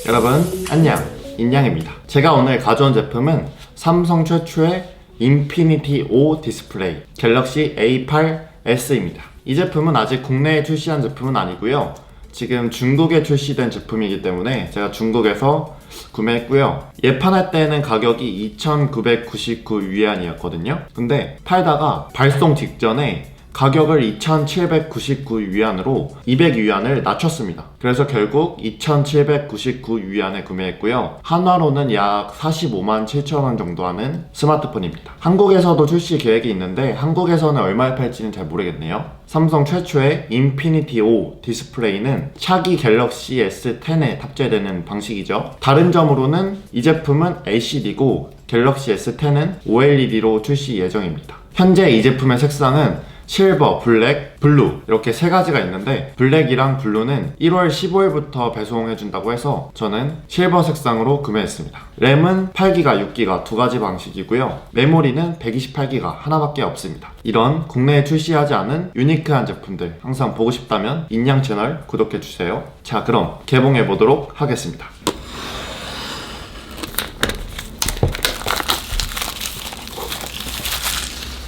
여러분 안녕, 인양입니다. 제가 오늘 가져온 제품은 삼성 최초의 인피니티 O 디스플레이 갤럭시 A8S입니다. 이 제품은 아직 국내에 출시한 제품은 아니고요, 지금 중국에 출시된 제품이기 때문에 제가 중국에서 구매했고요. 예판할 때는 가격이 2,999위안이었거든요 근데 팔다가 발송 직전에 가격을 2,799위안으로 200위안을 낮췄습니다. 그래서 결국 2,799위안에 구매했고요. 한화로는 약 45만 7천원 정도 하는 스마트폰입니다. 한국에서도 출시 계획이 있는데 한국에서는 얼마에 팔지는 잘 모르겠네요. 삼성 최초의 인피니티 O 디스플레이는 차기 갤럭시 S10에 탑재되는 방식이죠. 다른 점으로는 이 제품은 LCD고 갤럭시 S10은 OLED로 출시 예정입니다. 현재 이 제품의 색상은 실버, 블랙, 블루 이렇게 세 가지가 있는데 블랙이랑 블루는 1월 15일부터 배송해준다고 해서 저는 실버 색상으로 구매했습니다. 램은 8기가, 6기가 두 가지 방식이고요. 메모리는 128기가 하나밖에 없습니다. 이런 국내에 출시하지 않은 유니크한 제품들 항상 보고 싶다면 인양 채널 구독해주세요. 자, 그럼 개봉해보도록 하겠습니다.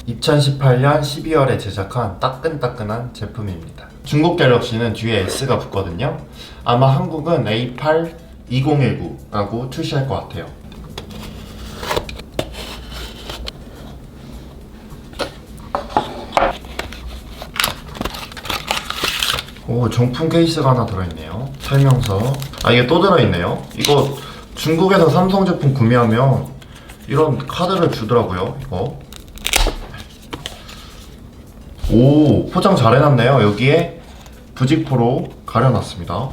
2018년 12월에 제작한 따끈따끈한 제품입니다. 중국 갤럭시는 뒤에 S가 붙거든요. 아마 한국은 A8 2019라고 출시할 것 같아요. 오, 정품 케이스가 하나 들어있네요. 설명서. 아, 이게 또 들어있네요. 이거 중국에서 삼성 제품 구매하면 이런 카드를 주더라고요. 이거. 오, 포장 잘 해놨네요. 여기에 부직포로 가려놨습니다.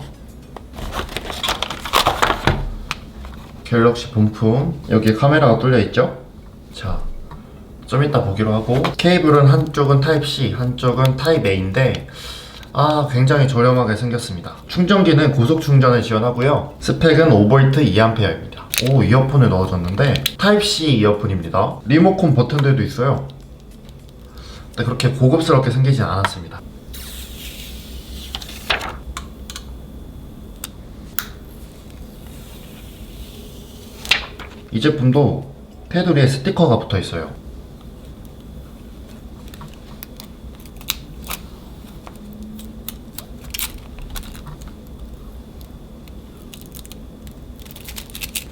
갤럭시 본품. 여기에 카메라가 뚫려있죠? 자, 좀 이따 보기로 하고, 케이블은 한쪽은 타입C, 한쪽은 타입 A인데 굉장히 저렴하게 생겼습니다. 충전기는 고속 충전을 지원하고요. 스펙은 5V 2A입니다. 오, 이어폰을 넣어줬는데 타입C 이어폰입니다. 리모컨 버튼들도 있어요. 그렇게 고급스럽게 생기진 않았습니다. 이 제품도 테두리에 스티커가 붙어 있어요.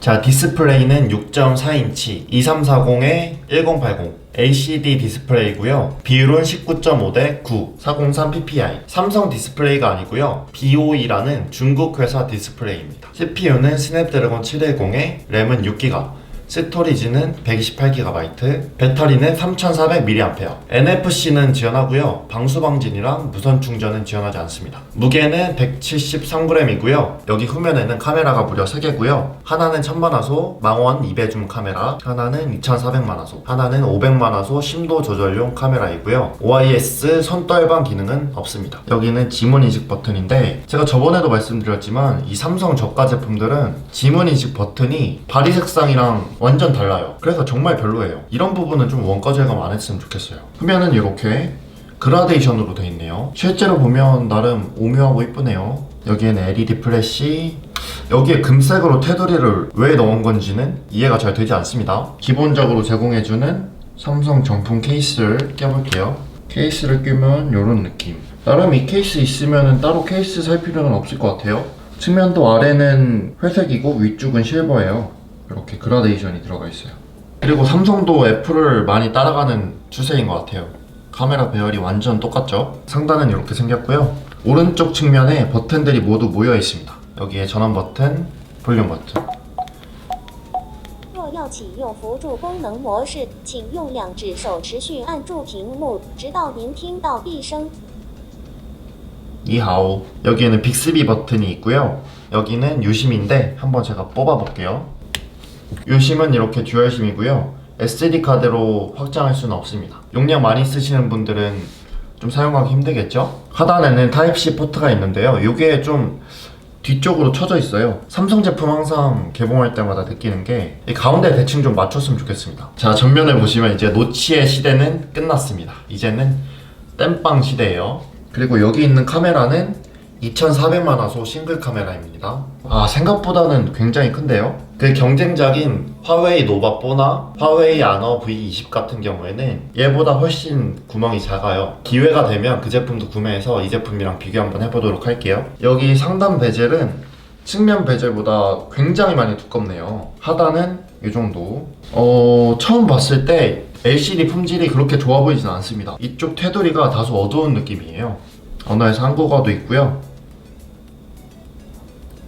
자, 디스플레이는 6.4인치 2340에 1080 LCD 디스플레이고요. 비율은 19.5 대 9 403ppi. 삼성 디스플레이가 아니고요, BOE라는 중국 회사 디스플레이입니다. CPU는 스냅드래곤 710에 램은 6기가, 스토리지는 128GB, 배터리는 3400mAh, NFC는 지원하고요. 방수방진이랑 무선 충전은 지원하지 않습니다. 무게는 173g이고요. 여기 후면에는 카메라가 무려 3개고요. 하나는 1000만화소 망원 2배줌 카메라, 하나는 2400만화소, 하나는 500만화소 심도 조절용 카메라이고요. OIS 선떨방 기능은 없습니다. 여기는 지문인식 버튼인데 제가 저번에도 말씀드렸지만 이 삼성 저가 제품들은 지문인식 버튼이 바디 색상이랑 완전 달라요. 그래서 정말 별로예요. 이런 부분은 좀 원가 절감 안 했으면 좋겠어요. 후면은 이렇게 그라데이션으로 되어 있네요. 실제로 보면 나름 오묘하고 이쁘네요. 여기에는 LED 플래시, 여기에 금색으로 테두리를 왜 넣은 건지는 이해가 잘 되지 않습니다. 기본적으로 제공해주는 삼성 정품 케이스를 껴볼게요. 케이스를 끼면 이런 느낌. 나름 이 케이스 있으면 따로 케이스 살 필요는 없을 것 같아요. 측면도 아래는 회색이고 위쪽은 실버예요. 이렇게 그라데이션이 들어가 있어요. 그리고 삼성도 애플을 많이 따라가는 추세인 것 같아요. 카메라 배열이 완전 똑같죠? 상단은 이렇게 생겼고요. 오른쪽 측면에 버튼들이 모두 모여 있습니다. 여기에 전원 버튼, 볼륨 버튼. 若要启用辅助功能模式，请用两只手持续按住屏幕，直到您听到闭声。 니하오. 여기에는 빅스비 버튼이 있고요. 여기는 유심인데 한번 제가 뽑아볼게요. 유심은 이렇게 듀얼심이고요. SD카드로 확장할 수는 없습니다. 용량 많이 쓰시는 분들은 좀 사용하기 힘들겠죠? 하단에는 타입C 포트가 있는데요. 이게 좀 뒤쪽으로 쳐져 있어요. 삼성 제품 항상 개봉할 때마다 느끼는 게 이 가운데 대칭 좀 맞췄으면 좋겠습니다. 자, 전면을 보시면 이제 노치의 시대는 끝났습니다. 이제는 땜빵 시대예요. 그리고 여기 있는 카메라는 2400만 화소 싱글 카메라입니다. 생각보다는 굉장히 큰데요. 그 경쟁작인 화웨이 노바 4나 화웨이 아너 V20 같은 경우에는 얘보다 훨씬 구멍이 작아요. 기회가 되면 그 제품도 구매해서 이 제품이랑 비교 한번 해보도록 할게요. 여기 상단 베젤은 측면 베젤보다 굉장히 많이 두껍네요. 하단은 이 정도. 처음 봤을 때 LCD 품질이 그렇게 좋아 보이진 않습니다. 이쪽 테두리가 다소 어두운 느낌이에요. 언어에서 한국어도 있고요.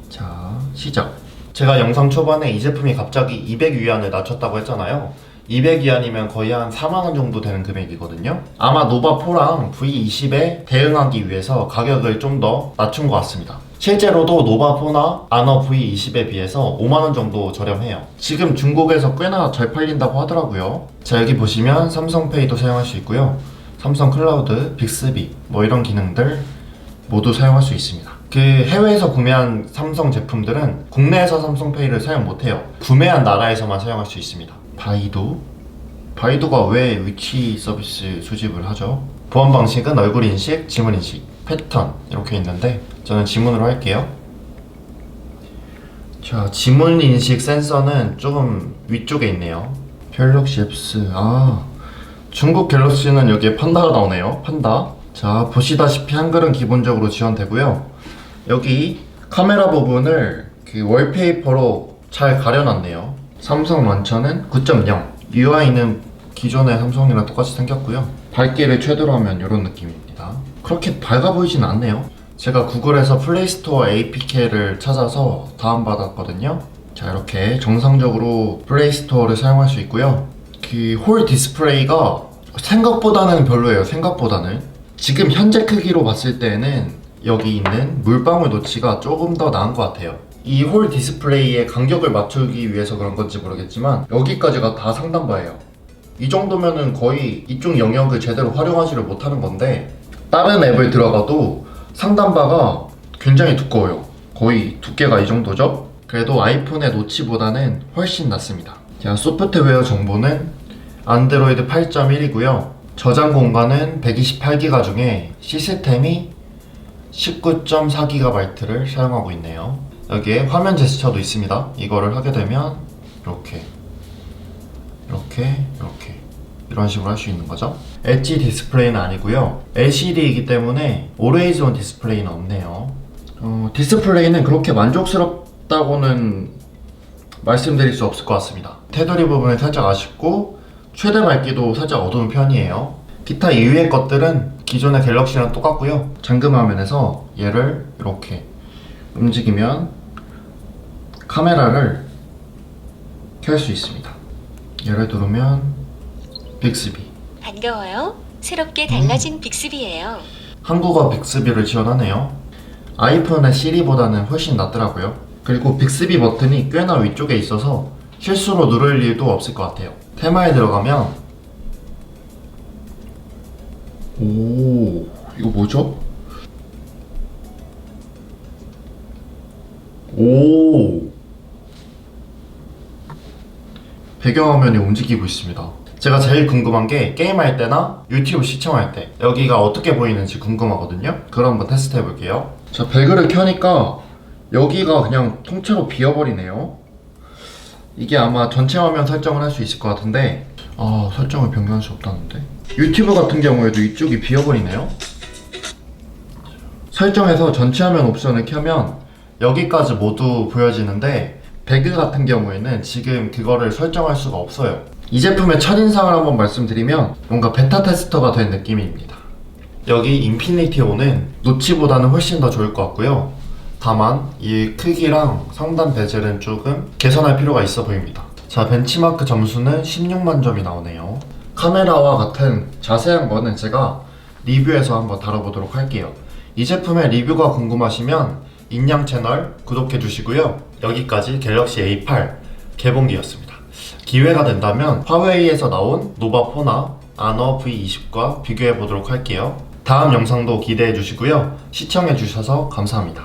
자, 시작. 제가 영상 초반에 이 제품이 갑자기 200위안을 낮췄다고 했잖아요. 200위안이면 거의 한 4만원 정도 되는 금액이거든요. 아마 노바4랑 V20에 대응하기 위해서 가격을 좀 더 낮춘 것 같습니다. 실제로도 노바4나 아너 V20에 비해서 5만원 정도 저렴해요. 지금 중국에서 꽤나 잘 팔린다고 하더라고요. 자, 여기 보시면 삼성페이도 사용할 수 있고요. 삼성 클라우드, 빅스비 뭐 이런 기능들 모두 사용할 수 있습니다. 그 해외에서 구매한 삼성 제품들은 국내에서 삼성페이를 사용 못해요. 구매한 나라에서만 사용할 수 있습니다. 바이두가 왜 위치 서비스 수집을 하죠? 보안 방식은 얼굴 인식, 지문 인식, 패턴 이렇게 있는데 저는 지문으로 할게요. 자, 지문 인식 센서는 조금 위쪽에 있네요. 갤럭시 앱스. 중국 갤럭시는 여기에 판다가 나오네요. 판다. 자, 보시다시피 한글은 기본적으로 지원되고요. 여기 카메라 부분을 그 월페이퍼로 잘 가려놨네요. 삼성 런처는 9.0. UI는 기존의 삼성이랑 똑같이 생겼고요. 밝기를 최대로 하면 이런 느낌입니다. 그렇게 밝아 보이진 않네요. 제가 구글에서 플레이스토어 APK를 찾아서 다운받았거든요. 자, 이렇게 정상적으로 플레이스토어를 사용할 수 있고요. 그 홀 디스플레이가 생각보다는 별로예요. 생각보다는. 지금 현재 크기로 봤을 때는 여기 있는 물방울 노치가 조금 더 나은 것 같아요. 이 홀 디스플레이의 간격을 맞추기 위해서 그런 건지 모르겠지만 여기까지가 다 상단바예요. 이 정도면은 거의 이쪽 영역을 제대로 활용하지를 못하는 건데 다른 앱을 들어가도 상단바가 굉장히 두꺼워요. 거의 두께가 이 정도죠? 그래도 아이폰의 노치보다는 훨씬 낫습니다. 자, 소프트웨어 정보는 안드로이드 8.1이고요. 저장 공간은 128기가 중에 시스템이 19.4GB를 사용하고 있네요. 여기에 화면 제스처도 있습니다. 이거를 하게 되면 이렇게 이런 식으로 할 수 있는 거죠. 엣지 디스플레이는 아니고요. LCD이기 때문에 Always On 디스플레이는 없네요. 디스플레이는 그렇게 만족스럽다고는 말씀드릴 수 없을 것 같습니다. 테두리 부분이 살짝 아쉽고 최대 밝기도 살짝 어두운 편이에요. 기타 이외의 것들은 기존의 갤럭시랑 똑같고요. 잠금 화면에서 얘를 이렇게 움직이면 카메라를 켤 수 있습니다. 얘를 누르면 빅스비. 반가워요. 새롭게 달라진 빅스비예요. 한국어 빅스비를 지원하네요. 아이폰의 시리보다는 훨씬 낫더라고요. 그리고 빅스비 버튼이 꽤나 위쪽에 있어서 실수로 누를 일도 없을 것 같아요. 테마에 들어가면 이거 뭐죠? 배경화면이 움직이고 있습니다. 제가 제일 궁금한 게 게임할 때나 유튜브 시청할 때 여기가 어떻게 보이는지 궁금하거든요. 그럼 한번 테스트 해볼게요. 자, 배그를 켜니까 여기가 그냥 통째로 비어버리네요. 이게 아마 전체 화면 설정을 할 수 있을 것 같은데 설정을 변경할 수 없다는데 유튜브 같은 경우에도 이쪽이 비어버리네요. 설정에서 전체 화면 옵션을 켜면 여기까지 모두 보여지는데 배그 같은 경우에는 지금 그거를 설정할 수가 없어요. 이 제품의 첫인상을 한번 말씀드리면 뭔가 베타 테스터가 된 느낌입니다. 여기 인피니티 O는 노치보다는 훨씬 더 좋을 것 같고요. 다만 이 크기랑 상단 베젤은 조금 개선할 필요가 있어 보입니다. 자, 벤치마크 점수는 16만 점이 나오네요. 카메라와 같은 자세한 거는 제가 리뷰에서 한번 다뤄보도록 할게요. 이 제품의 리뷰가 궁금하시면 인양 채널 구독해 주시고요. 여기까지 갤럭시 A8 개봉기였습니다. 기회가 된다면 화웨이에서 나온 노바4나 아너 V20과 비교해 보도록 할게요. 다음 영상도 기대해 주시고요. 시청해 주셔서 감사합니다.